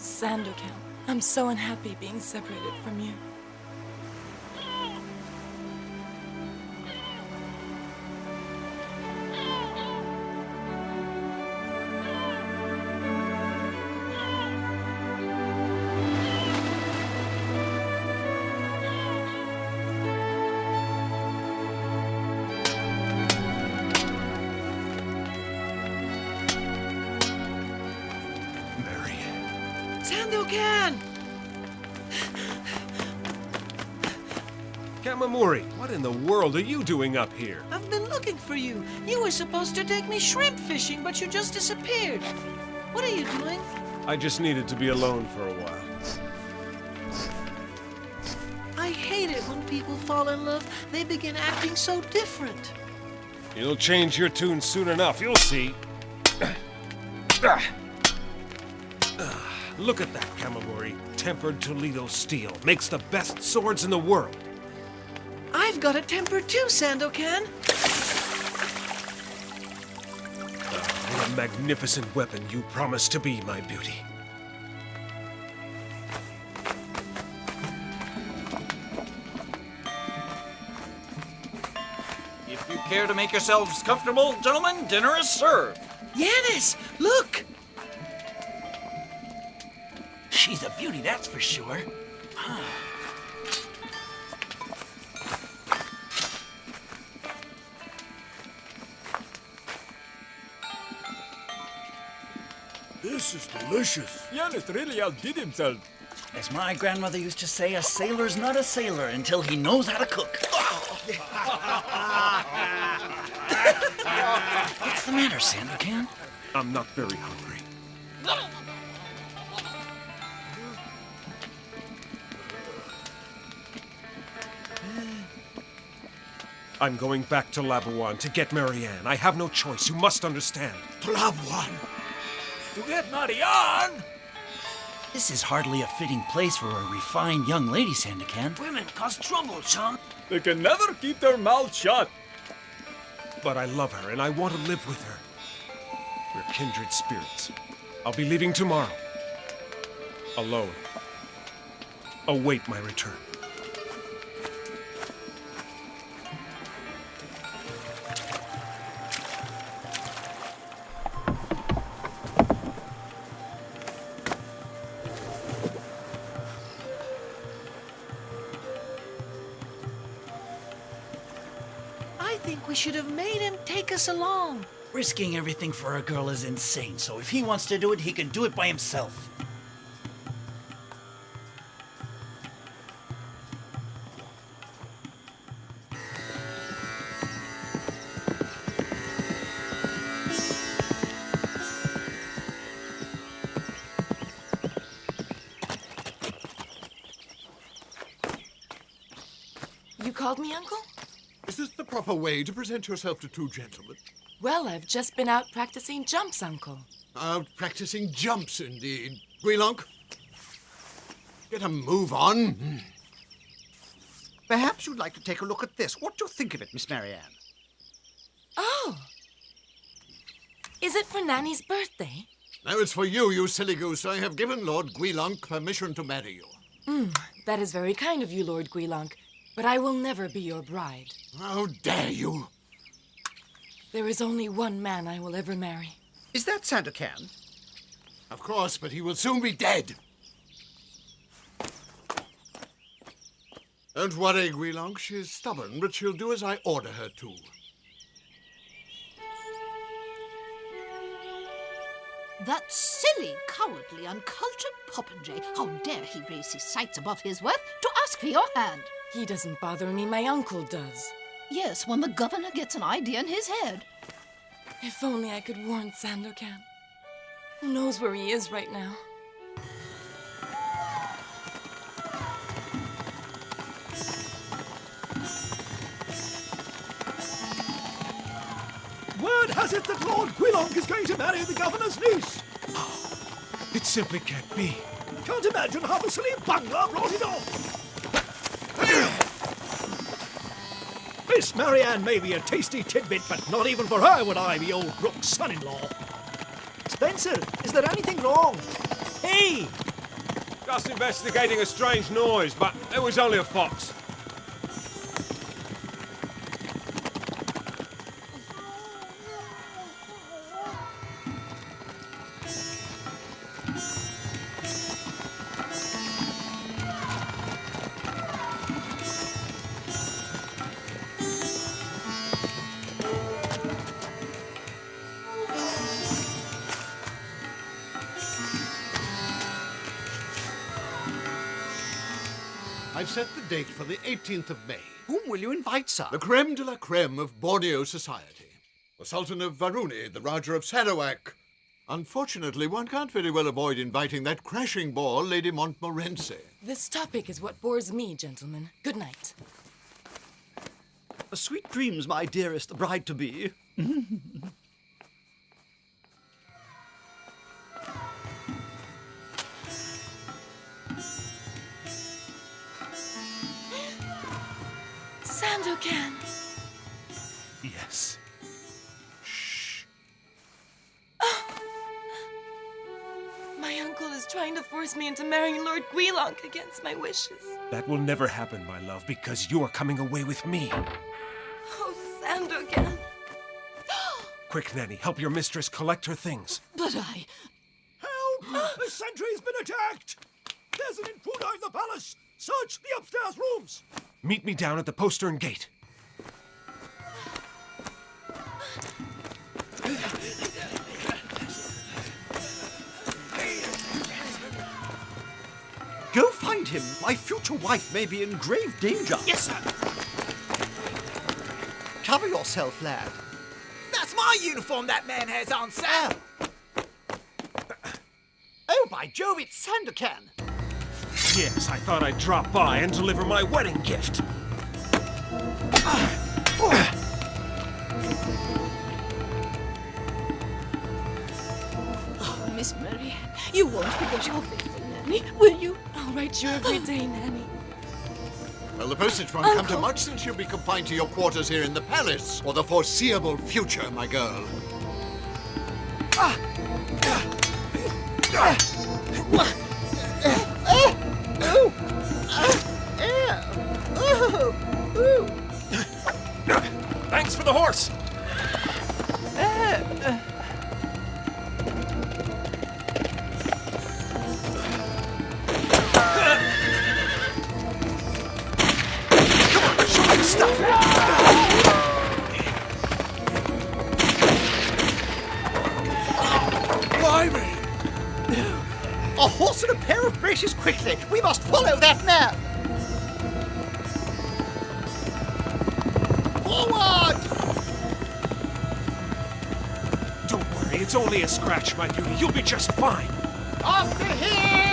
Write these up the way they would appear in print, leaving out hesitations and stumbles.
Sandokan, I'm so unhappy being separated from you. Sandokan! Kamamori, what in the world are you doing up here? I've been looking for you. You were supposed to take me shrimp fishing, but you just disappeared. What are you doing? I just needed to be alone for a while. I hate it when people fall in love. They begin acting so different. You'll change your tune soon enough, you'll see. Look at that, Kamamori. Tempered Toledo steel. Makes the best swords in the world. I've got a temper too, Sandokan. What a magnificent weapon you promised to be, my beauty. If you care to make yourselves comfortable, gentlemen, dinner is served. Yanis, look! She's a beauty, that's for sure. This is delicious. Yanis really outdid himself. As my grandmother used to say, a sailor's not a sailor until he knows how to cook. What's the matter, Sandokan? I'm not very hungry. I'm going back to Labuan to get Marianne. I have no choice. You must understand. To Labuan. To get Marianne! This is hardly a fitting place for a refined young lady, Sandokan. Women cause trouble, son. They can never keep their mouths shut. But I love her, and I want to live with her. We're kindred spirits. I'll be leaving tomorrow. Alone. Await my return. I think we should have made him take us along. Risking everything for a girl is insane, so if he wants to do it, he can do it by himself. You called me, Uncle? Is this the proper way to present yourself to two gentlemen? Well, I've just been out practicing jumps, Uncle. Out practicing jumps, indeed. Guilonk, get a move on. Perhaps you'd like to take a look at this. What do you think of it, Miss Marianne? Oh! Is it for Nanny's birthday? Now it's for you, you silly goose. I have given Lord Guilonk permission to marry you. That is very kind of you, Lord Guilonk, but I will never be your bride. How dare you? There is only one man I will ever marry. Is that Sandokan? Of course, but he will soon be dead. Don't worry, Guilonk. She's stubborn, but she'll do as I order her to. That silly, cowardly, uncultured popinjay. How dare he raise his sights above his worth to ask for your hand? He doesn't bother me, my uncle does. Yes, when the governor gets an idea in his head. If only I could warn Sandokan. Who knows where he is right now? Word has it that Lord Guilonk is going to marry the governor's niece. It simply can't be. Can't imagine how the silly bungler brought it off. Miss Marianne may be a tasty tidbit, but not even for her would I be old Rook's son-in-law. Spencer, is there anything wrong? Hey, Just investigating a strange noise, but it was only a fox. I've set the date for the 18th of May. Whom will you invite, sir? The creme de la creme of Borneo society. The Sultan of Varuni, the Raja of Sarawak. Unfortunately, one can't very well avoid inviting that crashing bore, Lady Montmorency. This topic is what bores me, gentlemen. Good night. Sweet dreams, my dearest bride-to-be. Sandokan! Yes. My uncle is trying to force me into marrying Lord Guilonk against my wishes. That will never happen, my love, because you're coming away with me. Oh, Sandokan! Quick, Nanny, help your mistress collect her things. But I... Help! The sentry's been attacked! There's an intruder in the palace! Search the upstairs rooms! Meet me down at the postern gate. Go find him. My future wife may be in grave danger. Yes, sir. Cover yourself, lad. That's my uniform that man has on, sir. Oh, by Jove, it's Sandokan. Yes, I thought I'd drop by and deliver my wedding gift. Oh, Miss Marianne, you won't forget your faithful Nanny, will you? I'll write you every day, Nanny. Well, the postage won't come to much since you'll be confined to your quarters here in the palace for the foreseeable future, my girl. Thanks for the horse. A horse and a pair of braces quickly. We must follow that mare. Forward! Don't worry, it's only a scratch, my beauty. You'll be just fine. After him!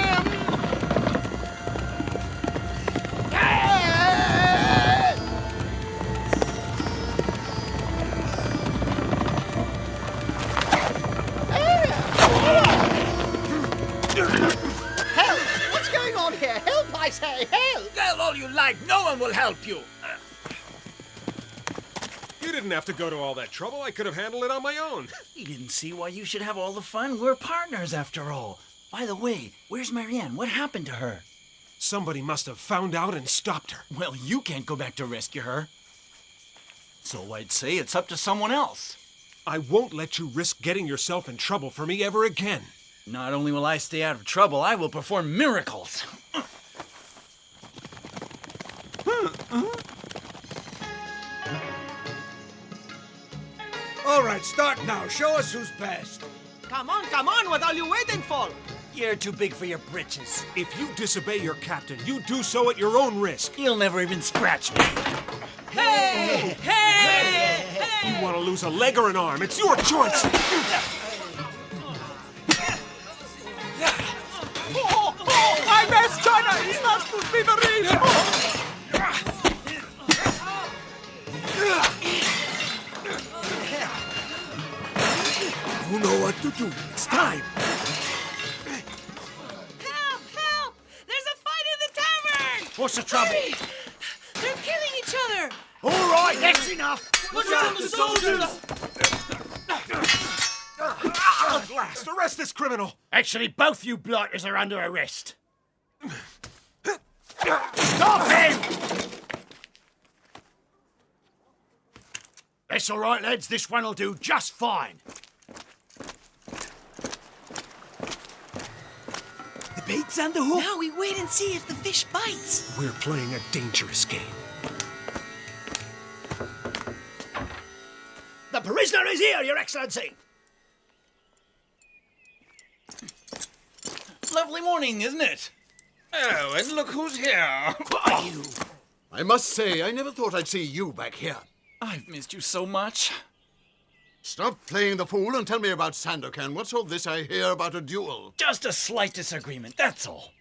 Help! What's going on here? Help, I say! Help! Tell all you like, no one will help you. You didn't have to go to all that trouble. I could have handled it on my own. You didn't see why you should have all the fun. We're partners, after all. By the way, where's Marianne? What happened to her? Somebody must have found out and stopped her. Well, you can't go back to rescue her. So I'd say it's up to someone else. I won't let you risk getting yourself in trouble for me ever again. Not only will I stay out of trouble, I will perform miracles. All right, start now. Show us who's best. Come on, what are you waiting for? You're too big for your britches. If you disobey your captain, you do so at your own risk. You'll never even scratch me. Hey! Hey! You want to lose a leg or an arm, it's your choice. My best China is not to be the reason. You know what to do. It's time. Help! Help! There's a fight in the tavern! What's the trouble? They're killing each other! All right, that's enough. Look out, the soldiers! At last, arrest this criminal. Actually, both you blighters are under arrest. Stop him! That's all right, lads. This one'll do just fine. The bait's on the hook. Now we wait and see if the fish bites. We're playing a dangerous game. The prisoner is here, Your Excellency. Lovely morning, isn't it? Oh, and look who's here. Who are you? I must say, I never thought I'd see you back here. I've missed you so much. Stop playing the fool and tell me about Sandokan. What's all this I hear about a duel? Just a slight disagreement, that's all.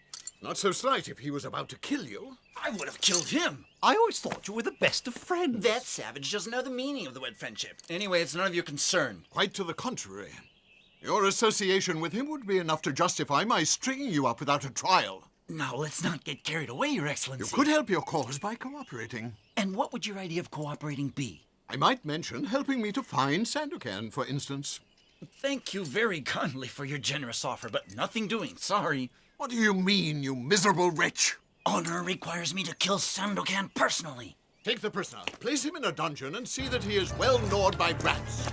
Not so slight if he was about to kill you. I would have killed him. I always thought you were the best of friends. That savage doesn't know the meaning of the word friendship. Anyway, it's none of your concern. Quite to the contrary. Your association with him would be enough to justify my stringing you up without a trial. Now, let's not get carried away, Your Excellency. You could help your cause by cooperating. And what would your idea of cooperating be? I might mention helping me to find Sandokan, for instance. Thank you very kindly for your generous offer, but nothing doing, sorry. What do you mean, you miserable wretch? Honor requires me to kill Sandokan personally. Take the prisoner, place him in a dungeon, and see that he is well gnawed by rats.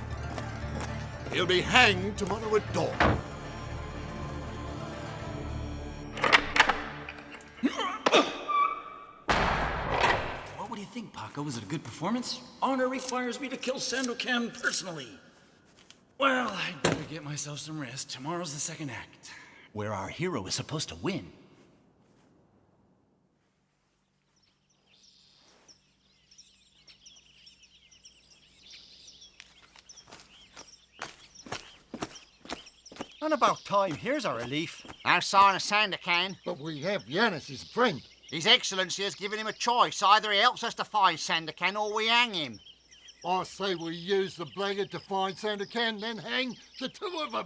He'll be hanged tomorrow at dawn. What do you think, Paco? Was it a good performance? Honor requires me to kill Sandokan personally. Well, I'd better get myself some rest. Tomorrow's the second act, where our hero is supposed to win. And about time, here's our relief. No sign of Sandokan. But we have Yanis as a friend. His Excellency has given him a choice. Either he helps us to find Sandokan or we hang him. I say we use the blackguard to find Sandokan, then hang the two of them.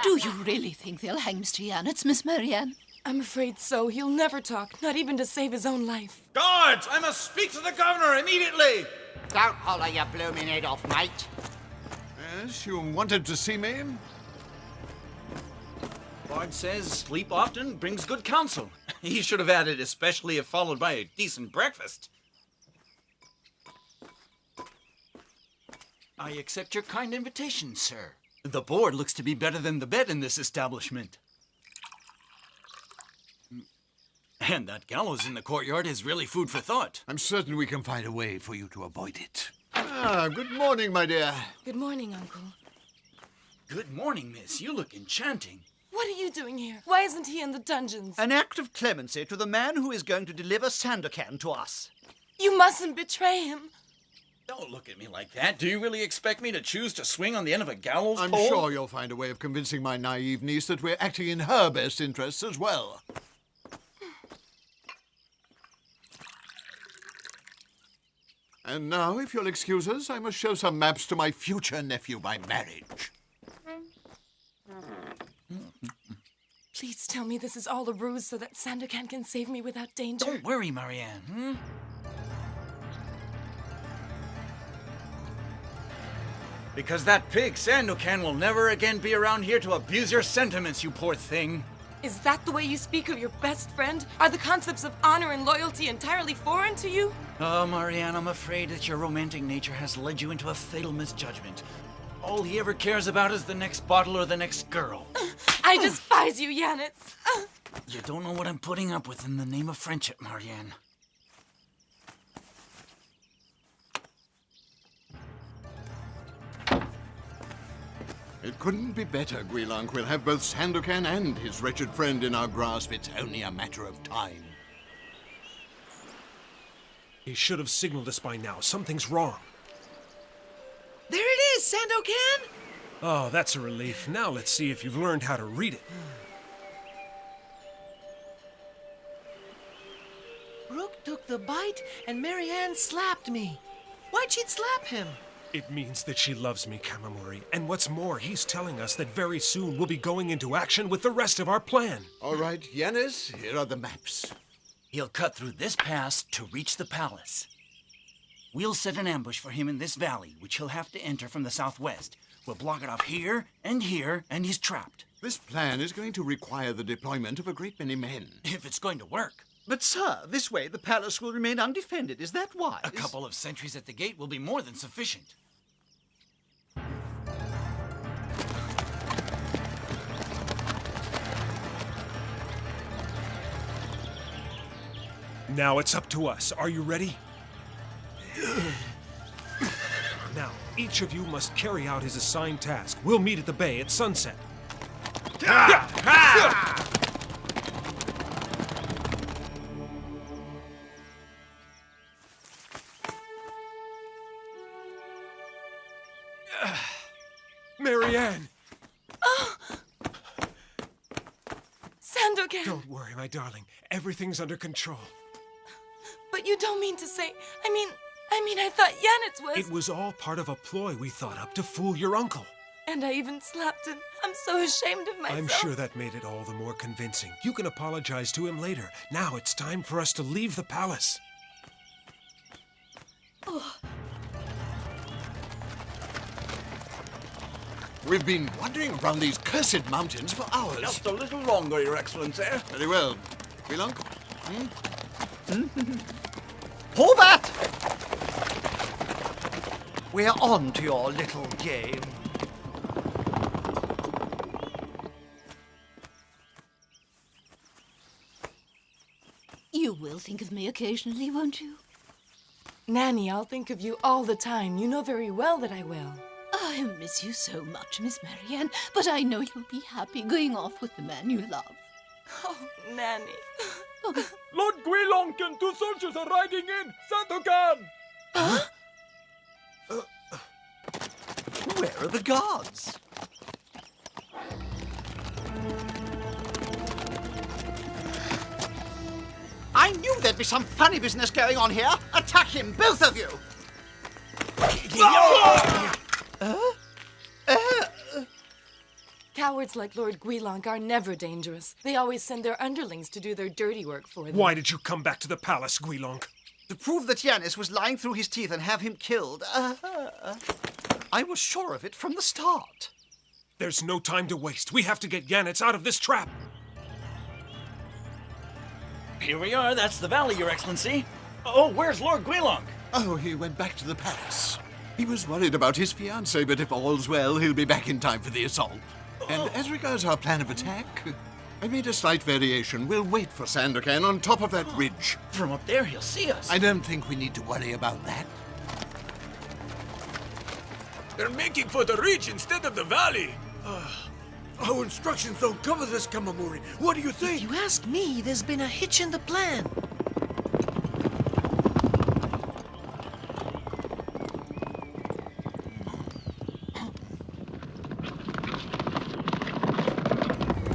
Do you really think they'll hang Mr. Janitz, Miss Marianne? I'm afraid so. He'll never talk, not even to save his own life. Guards, I must speak to the governor immediately. Don't holler your blooming head off, mate. Yes, you wanted to see me? Bard says sleep often brings good counsel. He should have added, especially if followed by a decent breakfast. I accept your kind invitation, sir. The board looks to be better than the bed in this establishment. And that gallows in the courtyard is really food for thought. I'm certain we can find a way for you to avoid it. Ah, good morning, my dear. Good morning, Uncle. Good morning, miss. You look enchanting. What are you doing here? Why isn't he in the dungeons? An act of clemency to the man who is going to deliver Sandokan to us. You mustn't betray him. Don't look at me like that. Do you really expect me to choose to swing on the end of a gallows I'm pole? sure you'll find a way of convincing my naive niece that we're acting in her best interests as well. And now, if you'll excuse us, I must show some maps to my future nephew by marriage. Please tell me this is all a ruse so that Sandokan can save me without danger. Don't worry, Marianne. Because that pig, Sandokan, will never again be around here to abuse your sentiments, you poor thing. Is that the way you speak of your best friend? Are the concepts of honor and loyalty entirely foreign to you? Oh, Marianne, I'm afraid that your romantic nature has led you into a fatal misjudgment. All he ever cares about is the next bottle or the next girl. I despise you, Janitz. You don't know what I'm putting up with in the name of friendship, Marianne. It couldn't be better, Guilank. We'll have both Sandokan and his wretched friend in our grasp. It's only a matter of time. He should have signaled us by now. Something's wrong. There it is, Sandokan! Oh, that's a relief. Now let's see if you've learned how to read it. Brooke took the bite and Marianne slapped me. Why'd she slap him? It means that she loves me, Kamamori. And what's more, he's telling us that very soon we'll be going into action with the rest of our plan. All right, Yanis, here are the maps. He'll cut through this pass to reach the palace. We'll set an ambush for him in this valley, which he'll have to enter from the southwest. We'll block it off here, and he's trapped. This plan is going to require the deployment of a great many men. If it's going to work. But, sir, this way the palace will remain undefended. Is that wise? A couple of sentries at the gate will be more than sufficient. Now it's up to us. Are you ready? Now, each of you must carry out his assigned task. We'll meet at the bay at sunset. Marianne! Oh! Sandokan! Don't worry, my darling. Everything's under control. But you don't mean to say... I mean, I thought Janitz was... It was all part of a ploy we thought up to fool your uncle. And I even slapped him. I'm so ashamed of myself. I'm sure that made it all the more convincing. You can apologize to him later. Now it's time for us to leave the palace. Oh. We've been wandering around these cursed mountains for hours. Just a little longer, Your Excellency. Very well. Guilonc? Hold that! We're on to your little game. You will think of me occasionally, won't you? Nanny, I'll think of you all the time. You know very well that I will. I miss you so much, Miss Marianne, but I know you'll be happy going off with the man you love. Oh, Nanny. Lord Guilonc and 2 soldiers are riding in! Sandokan! Huh? Where are the guards? I knew there'd be some funny business going on here. Attack him, both of you! Cowards like Lord Guilonc are never dangerous. They always send their underlings to do their dirty work for them. Why did you come back to the palace, Guilonc? To prove that Janitz was lying through his teeth and have him killed. I was sure of it from the start. There's no time to waste. We have to get Janitz out of this trap. Here we are. That's the valley, Your Excellency. Oh, where's Lord Guilonc? Oh, he went back to the palace. He was worried about his fiancée, but if all's well, he'll be back in time for the assault. And as regards our plan of attack, I made a slight variation. We'll wait for Sandokan on top of that ridge. From up there, he'll see us. I don't think we need to worry about that. They're making for the ridge instead of the valley. Our instructions don't cover this, Kamamori. What do you think? If you ask me, there's been a hitch in the plan.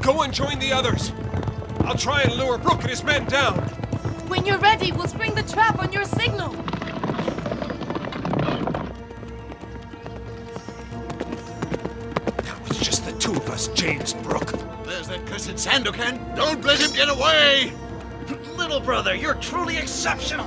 Go and join the others. I'll try and lure Brooke and his men down. When you're ready, we'll spring the trap on your signal. Now it's just the 2 of us, James Brooke. There's that cursed Sandokan. Don't let him get away! Little brother, you're truly exceptional.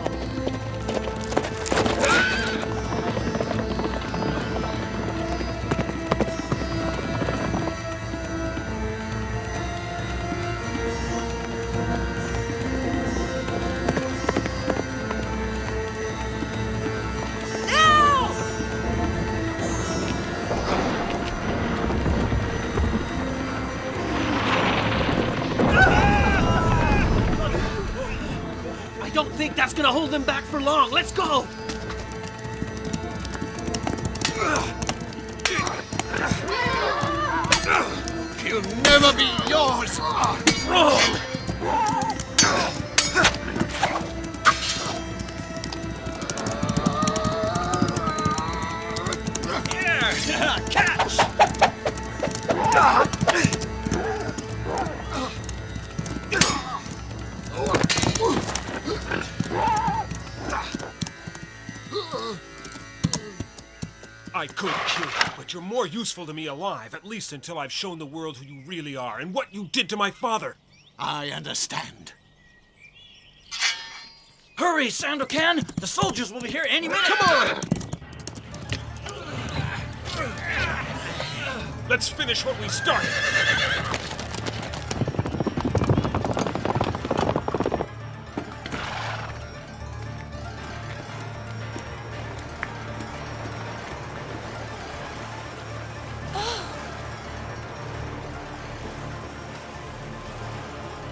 I don't think that's gonna hold them back for long. Let's go! He'll never be yours! Yeah, catch! I could kill you, but you're more useful to me alive, at least until I've shown the world who you really are and what you did to my father. I understand. Hurry, Sandokan! The soldiers will be here any minute! Come on! Let's finish what we started.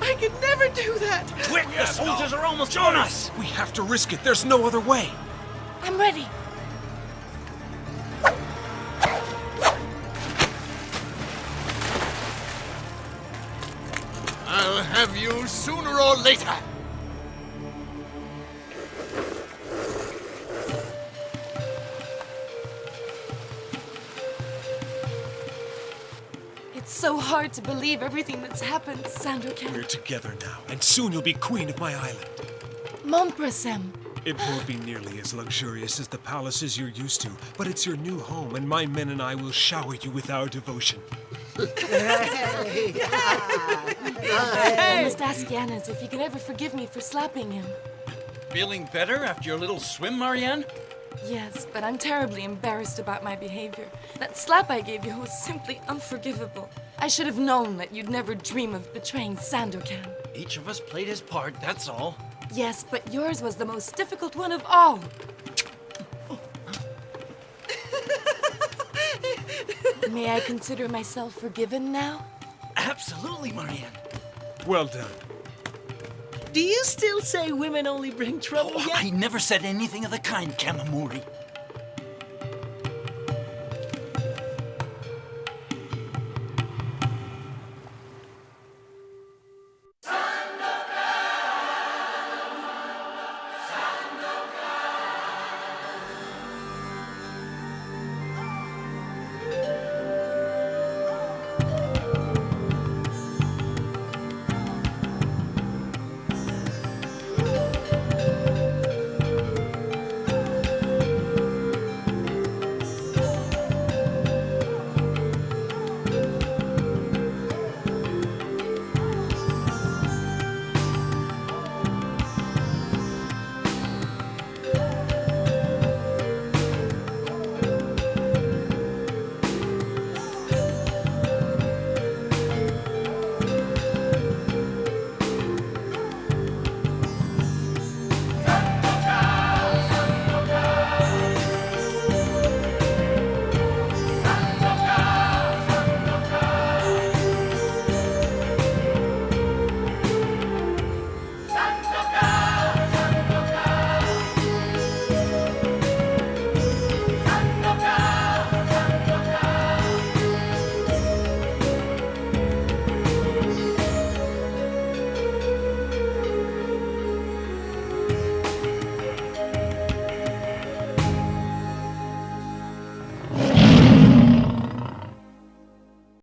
I could never do that! Quick, the soldiers are almost on us! We have to risk it. There's no other way. I'm ready. I'll have you sooner or later. It's so hard to believe everything that's happened, Sandokan. We're together now, and soon you'll be queen of my island. Mon Prasem. It won't be nearly as luxurious as the palaces you're used to, but it's your new home, and my men and I will shower you with our devotion. I must ask Yanis if he can ever forgive me for slapping him. Feeling better after your little swim, Marianne? Yes, but I'm terribly embarrassed about my behavior. That slap I gave you was simply unforgivable. I should have known that you'd never dream of betraying Sandokan. Each of us played his part, that's all. Yes, but yours was the most difficult one of all. May I consider myself forgiven now? Absolutely, Marianne. Well done. Do you still say women only bring trouble yet? I never said anything of the kind, Kamamori.